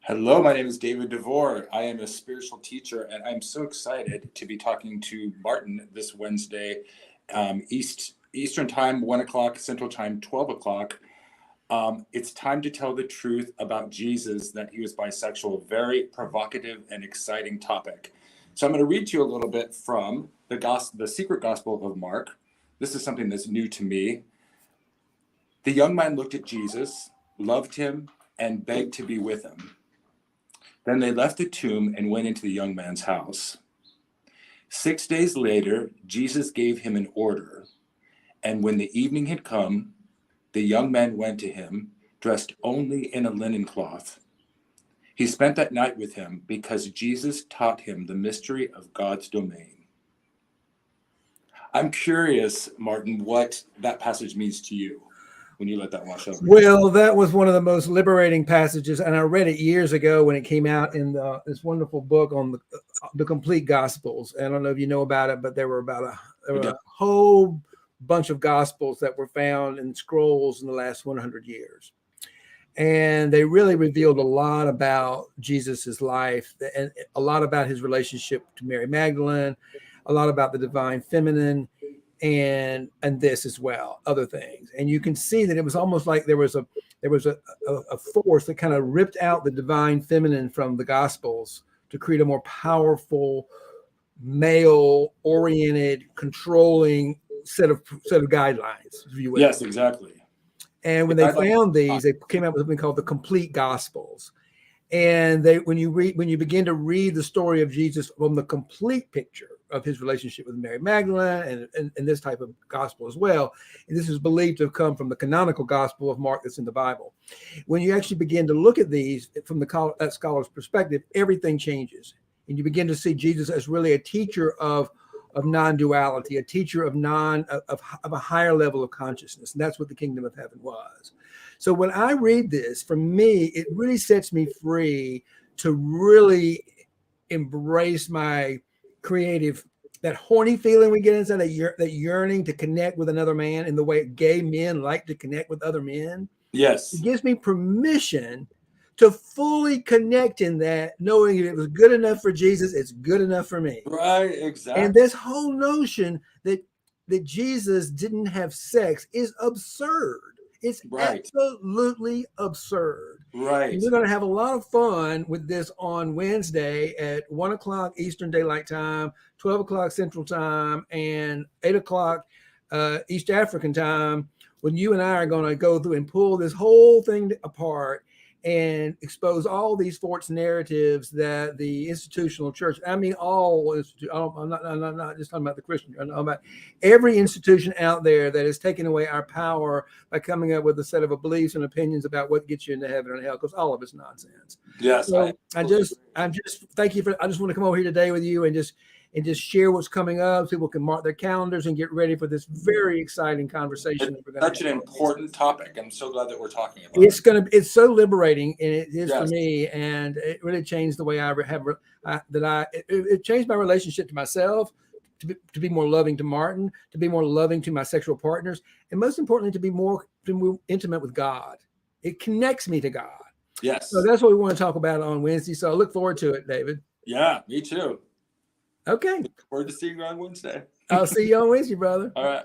Hello, my name is David Devoré. I am a spiritual teacher, and I'm so excited to be talking to Martin this Wednesday, Eastern Time, 1 o'clock, Central Time, 12 o'clock. It's time to tell the truth about Jesus, that he was bisexual. Very provocative and exciting topic. So I'm going to read to you a little bit from the secret gospel of Mark. This is something that's new to me. The young man looked at Jesus, loved him, and begged to be with him. Then they left the tomb and went into the young man's house. 6 days later, Jesus gave him an order, and when the evening had come, the young man went to him, dressed only in a linen cloth. He spent that night with him because Jesus taught him the mystery of God's domain. I'm curious, Martin, what that passage means to you when you let that wash over. Well, that was one of the most liberating passages, and I read it years ago when it came out in this wonderful book on the complete Gospels. I don't know if you know about it, but there were a whole bunch of Gospels that were found in scrolls in the last 100 years. And they really revealed a lot about Jesus's life and a lot about his relationship to Mary Magdalene, a lot about the divine feminine, and this as well, other things. And you can see that it was almost like there was a force that kind of ripped out the divine feminine from the Gospels to create a more powerful, male-oriented, controlling set of guidelines, if you will. Yes, exactly. And when they found these, they came out with something called the complete Gospels. And when you begin to read the story of Jesus from the complete picture of his relationship with Mary Magdalene and this type of gospel as well, and this is believed to have come from the canonical gospel of Mark that's in the Bible. When you actually begin to look at these from that scholar's perspective, everything changes. And you begin to see Jesus as really a teacher of non-duality, a teacher of a higher level of consciousness. And that's what the kingdom of heaven was. So when I read this, for me, it really sets me free to really embrace my creative, that horny feeling we get inside, that yearning to connect with another man in the way gay men like to connect with other men. Yes. It gives me permission to fully connect in that, knowing if it was good enough for Jesus, it's good enough for me. Right, exactly. And this whole notion that Jesus didn't have sex is absurd. It's absolutely absurd. Right. And we're going to have a lot of fun with this on Wednesday at 1 o'clock Eastern Daylight Time, 12 o'clock Central Time, and 8 o'clock East African Time, when you and I are going to go through and pull this whole thing apart and expose all these false narratives that the institutional church, I mean, I'm not just talking about the Christian, I'm talking about every institution out there that is taking away our power by coming up with a set of beliefs and opinions about what gets you into heaven and hell, because all of it's nonsense. Yes. So I just thank you I just want to come over here today with you and just share what's coming up. So people can mark their calendars and get ready for this very exciting conversation. It's such an important topic. I'm so glad that we're talking about it. It's so liberating, and it is for me, and it really changed the way it changed my relationship to myself, to be more loving to Martin, to be more loving to my sexual partners, and most importantly, to be more intimate with God. It connects me to God. Yes. So that's what we want to talk about on Wednesday. So I look forward to it, David. Yeah, me too. Okay. Look forward to seeing you on Wednesday. I'll see you on Wednesday, brother. All right.